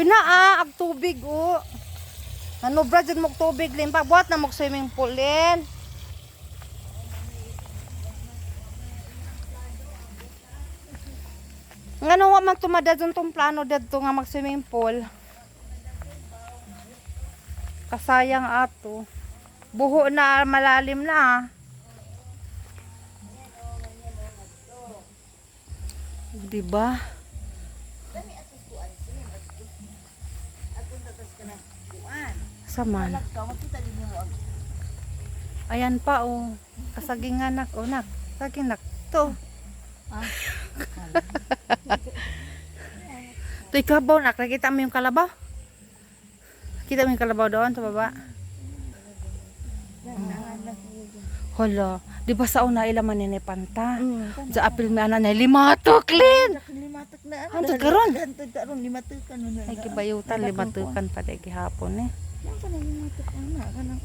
Pina ag tubig o. Ano bra jud mo tubig lin pagbuhat na mo swimming pool lin. Ngano wa man tumadadon tong plano dadto nga mag swimming pool. Kasayang ato. Buho na malalim na. Diba? Saman. Ayan pa oh. Kasaging anak oh nak. Saging nak to. Ito ikabaw nak. Nakita mo yung kalabaw? Kita mo yung kalabaw doon sa baba? Hala. Di ba sa una ilaman ni Panta? Sa apil na na limatok lin. Limatok na ano? Hantod karon. Hantod karon limatukan na. Ay kibayutan limatukan pa dai gihapon eh. Yan pa na limatok na kanang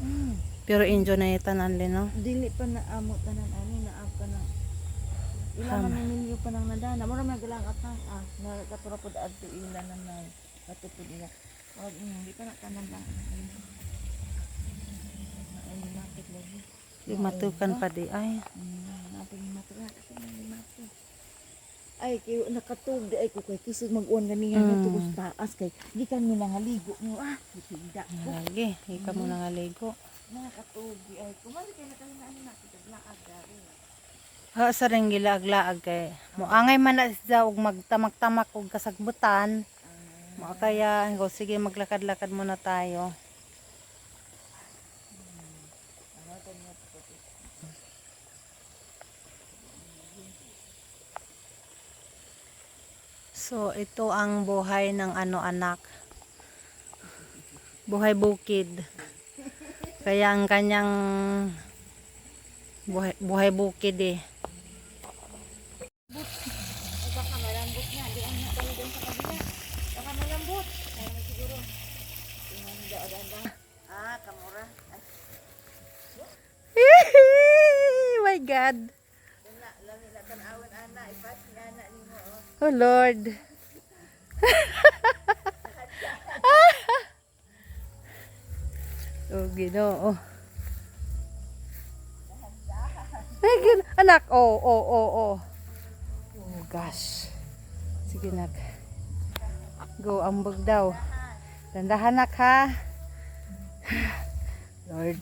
Pero enjoy na itanan lin no. dili pa na amo tanan ani na ka na. Ilang man milyo pa nang nadana. Mura magalang atang nagkaturo pud adto ila na na. Katupod ila. Wag di pa na tanan lang. Ay limatok lagi. Limatukan pa di ay. Natin limatok na kasi limatok. Ay kay nakatug di ay ko kay kisig mag-uwan ganiya na tugos taas kay gikan mo nang haligo mo higda ko. Lagi, ika mo na nga ligo. Nakatug di ay kumali kay nakahinaan na kita laag dari. Ha sa ring gilaag-laag kay moangay man na siya og magtamak-tamak og kasagbutan. Mo kaya go sige maglakad-lakad muna tayo. So ito ang buhay ng ano anak. Buhay bukid. Kaya ang kanyang buhay bukid eh. Baka malambot nga di ang natalo doon sa kabila. Baka malambot. Ay siguro. Tingnan daw. Kamura. My God. Lami na tanawan ana ipas nga na nimo. Oh Lord. Oh Ginoo. Ay, anak. Oh gosh. Sige nak. Go ambog daw. Dandahan nak ha. Lord.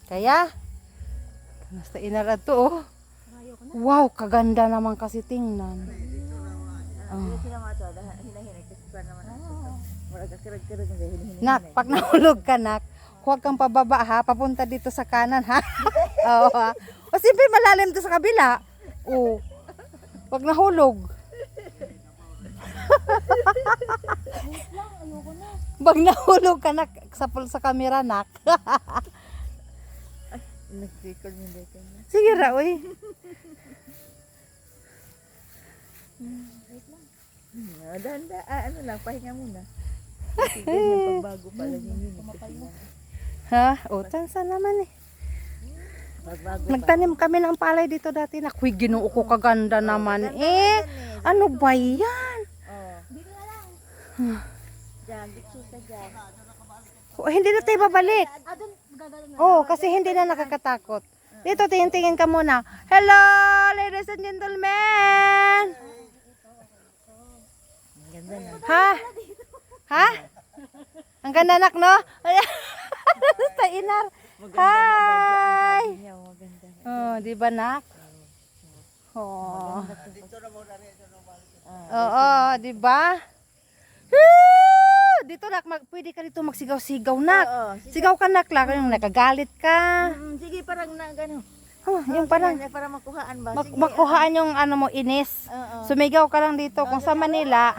Kaya basta inara to oh. Wow, kaganda naman kasi tingnan. Nak, pag nahulog ka nak, huwag kang pababa ha, papunta dito sa kanan ha. Oo ha. O simple malalim to sa kabila. Oo. Pag nahulog. Pag nahulog ka nak, sa camera nak. Nag-record mo dito. Sige ra, uy. Wait lang. Danda, ano lang, pahinga muna. Kasi ganyan pagbago pala yun. Ha? O, tansa naman eh. Pagbago Nagtanim kami ng palay dito dati. Nakuy, Ginoo ko kaganda naman eh. Ano ba yan? Dito na lang. Diyan, dito ka dyan. Hindi na tayo babalik. Oh, kasi hindi na nakakatakot. Dito, tingin-tingin ka muna. Hello, ladies and gentlemen. Ganda na. Ha? Ha? Ang ganda nak, no? Sa inar. Hi. Maganda. Oh, di ba nak? Oh. Oo, di ba? Dito nak, pwede ka dito magsigaw-sigaw nak. Sigaw ka nak, lang yung nakagalit ka. Sige, parang na gano'n. Oh, yung parang Para makuhaan ba? makuhaan yung ano mo inis. Sumigaw ka lang dito kung sa Manila.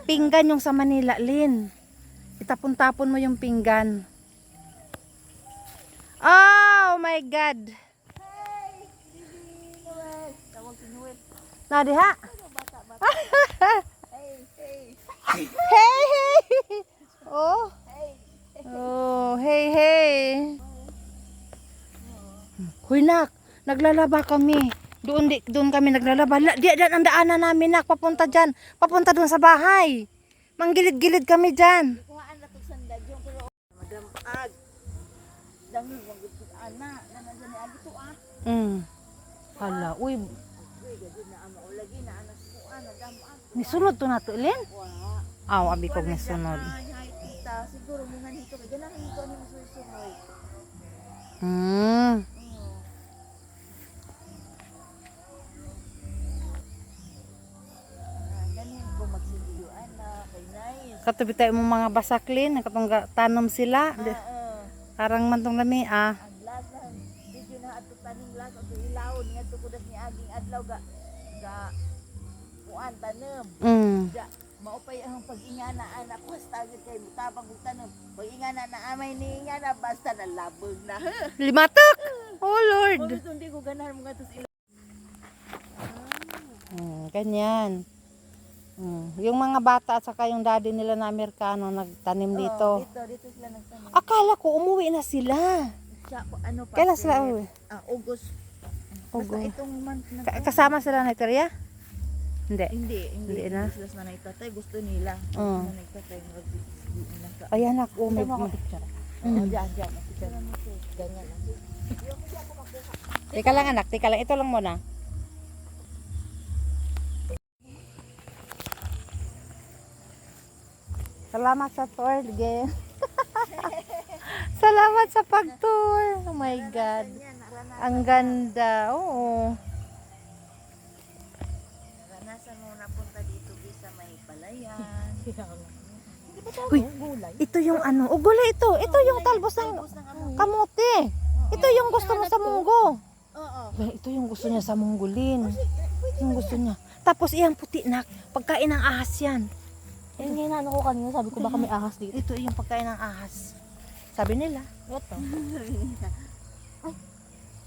Pinggan yung sa Manila, Lin. Itapon-tapon mo yung pinggan. Oh my God. Nadiha? Hey, hey. Oh. Oh, hey, hey. Naglalaba kami. Doon kami naglalaba. Diyan ang daanan namin, nak. Papunta dyan. Papunta doon sa bahay. Manggilid-gilid kami dyan. Kuhaan na to sandad yung pero madam ag. Dangil wag gud ana nandiyan ni agi to Hala, uy. Uy gadi na ama ulagi na anas kuhaan na damaan. Nisunod to na to, Ilin? Wa. Aw, abi kog nisunod. Hay tita, siguro mo nga hito kay ganang hito ni masusunod. Ganin ko magsilyo ana kay nice. Katubi tayo mo mga basaklin, katong tanom sila. Arang man tong lami, Ang lasan, video na ato taning las ato ilawon nga to kudas ni aging adlaw ga kuan tanem. Ja maupay ang pag-ingana anak ko stagid kay mutabang og tanem. Pag-ingana na amay ni ingana basta nalabog na. Limatak! Oh Lord! Gusto hindi ko ganahan mo nga to sila. Ganyan. Yung mga bata at saka yung daddy nila na Amerikano nagtanim dito. Dito sila nagtanim. Akala ko umuwi na sila. Sa ano pa? Kailan sila uwi? August. Basta August. itong month na to. Kasama sila na Korea? Hindi. Hindi na. Sila sa nanay-tatay gusto nila. Nanay-tatay mag Ayan ako, may picture. Diyan. Picture mo to. Ganyan lang. Teka lang anak, teka lang. Ito lang muna. Salamat sa tour, again. Salamat sa pag-tour. Oh my God. Ang ganda. Oo. Naranasan mo na punta dito sa may palayan. Uy, ito yung ano. O gulay ito. Ito yung talbos ng kamote. Ito yung gusto mo sa munggo. Oo. Ito yung gusto niya sa munggulin. Yung gusto niya. Tapos iyang puti na. Pagkain ng ahas yan. Yung ginano ko kanina, sabi ko baka may ahas dito. Ito yung pagkain ng ahas. Sabi nila. Ito.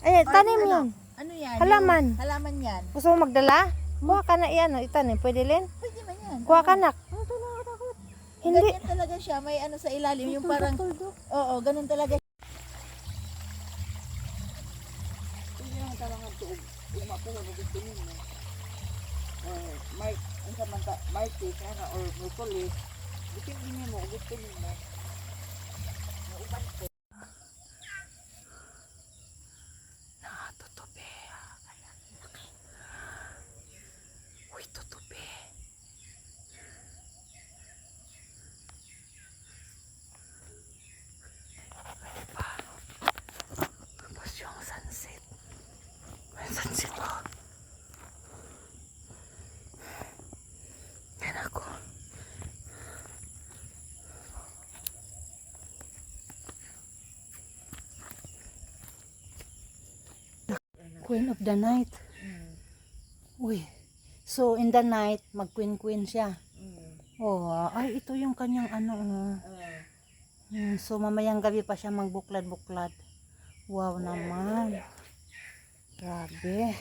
Ay, tanim yun. Ano yan? Halaman. Halaman yan. Gusto mo magdala? Kuha ka na iyan. Itanim. Pwede rin? Pwede man yan. Kuha ka na. Ito nakakatakot. Hindi. Ganyan talaga siya. May ano sa ilalim. Yung parang... Oo, ganun talaga. Pwede naman talangan ito. Umapuha mo gusto ninyo. Mark, ang samanta, Marty, sana, or Mutulis. Depende niyo mo, gusto ninyo. Nauban ko. Tutubi. Uy, tutubi. Tapos yung sunset. May sunset oh. Yan ako. Queen of the night. Uy. So in the night, mag-queen siya. Oh, ay ito yung kanyang ano. So mamayang gabi pa siya magbuklad-buklad. Wow naman. Grabe.